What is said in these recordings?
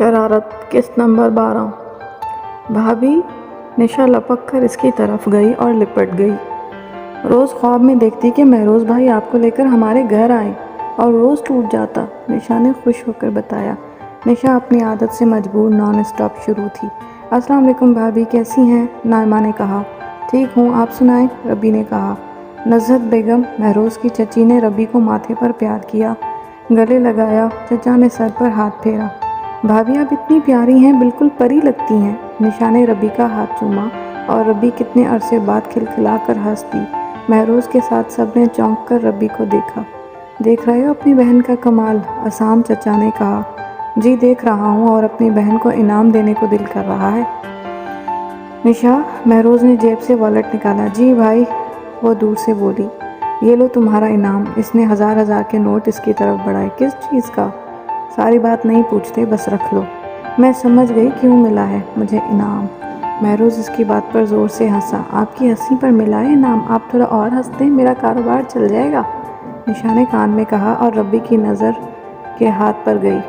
शरारत किस्त नंबर 12। भाभी निशा लपक कर इसकी तरफ गई और लिपट गई। रोज़ ख्वाब में देखती कि महरोज़ भाई आपको लेकर हमारे घर आए और रोज़ टूट जाता, निशा ने खुश होकर बताया। निशा अपनी आदत से मजबूर नॉन स्टॉप शुरू थी। अस्सलाम वालेकुम भाभी, कैसी हैं? नाइमा ने कहा। ठीक हूँ, आप सुनाएं? रबी ने कहा। नज़रत बेगम, महरोज़ की चची ने रबी को माथे पर प्यार किया, गले लगाया। चचा ने सर पर हाथ फेरा। भाभी आप इतनी प्यारी हैं, बिल्कुल परी लगती हैं। निशा ने रबी का हाथ चूमा और रबी कितने अरसे बाद खिलखिला कर हंस दी। महरोज़ के साथ सबने चौंक कर रबी को देखा। देख रहे हो अपनी बहन का कमाल? असाम चचा ने कहा। जी देख रहा हूँ, और अपनी बहन को इनाम देने को दिल कर रहा है। निशा, महरोज़ ने जेब से वॉलेट निकाला। जी भाई, वो दूर से बोली। ये लो तुम्हारा इनाम। इसने हज़ार के नोट इसकी तरफ बढ़ाए। किस चीज़ का? सारी बात नहीं पूछते, बस रख लो। मैं समझ गई क्यों मिला है मुझे इनाम। महरोज़ इसकी बात पर ज़ोर से हंसा। आपकी हंसी पर मिला है इनाम? आप थोड़ा और हंसते, मेरा कारोबार चल जाएगा। निशा ने कान में कहा और रबी की नज़र के हाथ पर गई।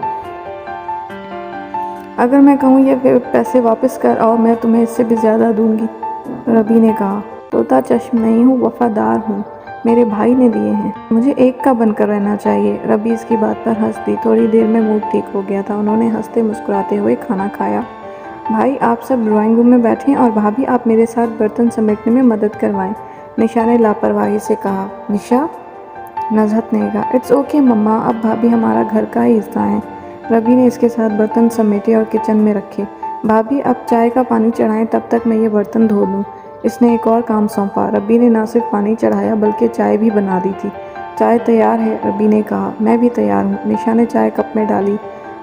अगर मैं कहूँ ये पैसे वापस कर आओ, मैं तुम्हें इससे भी ज़्यादा दूंगी। रबी ने कहा। तोता चश्म नहीं हूँ, वफादार हूँ, मेरे भाई ने दिए हैं, मुझे एक का बनकर रहना चाहिए। रबी इसकी बात पर हंस दी। थोड़ी देर में मूड ठीक हो गया था। उन्होंने हंसते मुस्कुराते हुए खाना खाया। भाई आप सब ड्राइंग रूम में बैठें और भाभी आप मेरे साथ बर्तन समेटने में मदद करवाएं, निशा ने लापरवाही से कहा। निशा, नज़हत ने कहा। इट्स ओके मम्मा, अब भाभी हमारा घर का ही हिस्सा है। रबी ने इसके साथ बर्तन समेटे और किचन में रखे। भाभी अब चाय का पानी चढ़ाएं, तब तक मैं ये बर्तन धो लूँ। इसने एक और काम सौंपा। रबी ने ना सिर्फ पानी चढ़ाया बल्कि चाय भी बना दी थी। चाय तैयार है, रबी ने कहा। मैं भी तैयार हूँ। निशा ने चाय कप में डाली।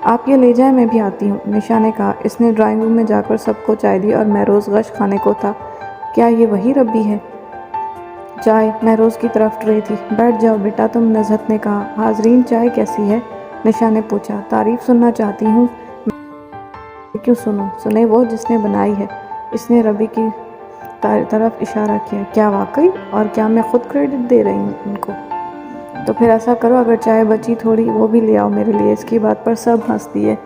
आप ये ले जाएं, मैं भी आती हूँ, निशा ने कहा। इसने ड्राइंग रूम में जाकर सबको चाय दी और महरोज़ गश खाने को था। क्या ये वही रबी है? चाय महरोज़ की तरफ ट्रे थी। बैठ जाओ बेटा तुम, नज़हत ने कहा। हाजरीन, चाय कैसी है? निशा ने पूछा। तारीफ़ सुनना चाहती हूँ। क्यों सुनो, सुने वो जिसने बनाई है। इसने रबी की तरफ इशारा किया। क्या वाकई? और क्या मैं खुद क्रेडिट दे रही हूँ उनको? तो फिर ऐसा करो, अगर चाय बची थोड़ी वो भी ले आओ मेरे लिए। इसकी बात पर सब हंस दिए।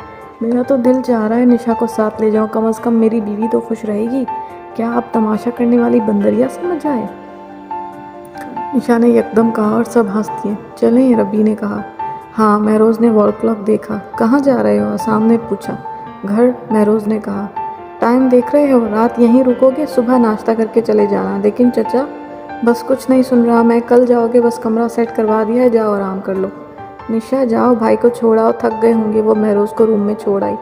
मेरा तो दिल चाह रहा है निशा को साथ ले जाऊँ, कम से कम मेरी बीवी तो खुश रहेगी। क्या आप तमाशा करने वाली बंदरिया समझ आए? निशा ने यकदम कहा और सब हंस दिए। चलें, रबी ने कहा। हाँ, महरोज़ ने वॉल क्लॉक देखा। कहाँ जा रहे हो? आसाम ने पूछा। घर, महरोज़ ने कहा। टाइम देख रहे हो? रात यहीं रुकोगे? सुबह नाश्ता करके चले जाना। लेकिन चचा, बस कुछ नहीं सुन रहा मैं। कल जाओगे, बस कमरा सेट करवा दिया है, जाओ आराम कर लो। निशा जाओ, भाई को छोड़ाओ, थक गए होंगे। वो महरोज़ को रूम में छोड़ आई।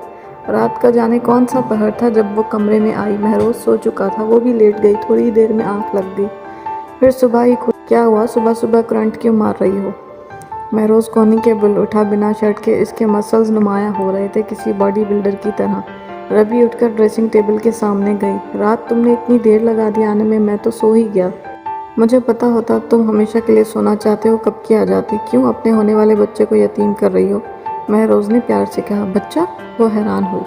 रात का जाने कौन सा पहर था जब वो कमरे में आई। महरोज़ सो चुका था, वो भी लेट गई। थोड़ी देर में आँख लग गई, फिर सुबह ही खुद। क्या हुआ, सुबह सुबह करंट क्यों मार रही हो? महरोज़ कोहनी के बिल उठा। बिना शर्ट के इसके मसल्स नुमायाँ हो रहे थे, किसी बॉडी बिल्डर की तरह। रबी उठकर ड्रेसिंग टेबल के सामने गई। रात तुमने इतनी देर लगा दी आने में, मैं तो सो ही गया। मुझे पता होता तुम हमेशा के लिए सोना चाहते हो, कब की आ जाती। क्यों अपने होने वाले बच्चे को यतीम कर रही हो? महरोज़ ने प्यार से कहा। बच्चा? वो हैरान हुई।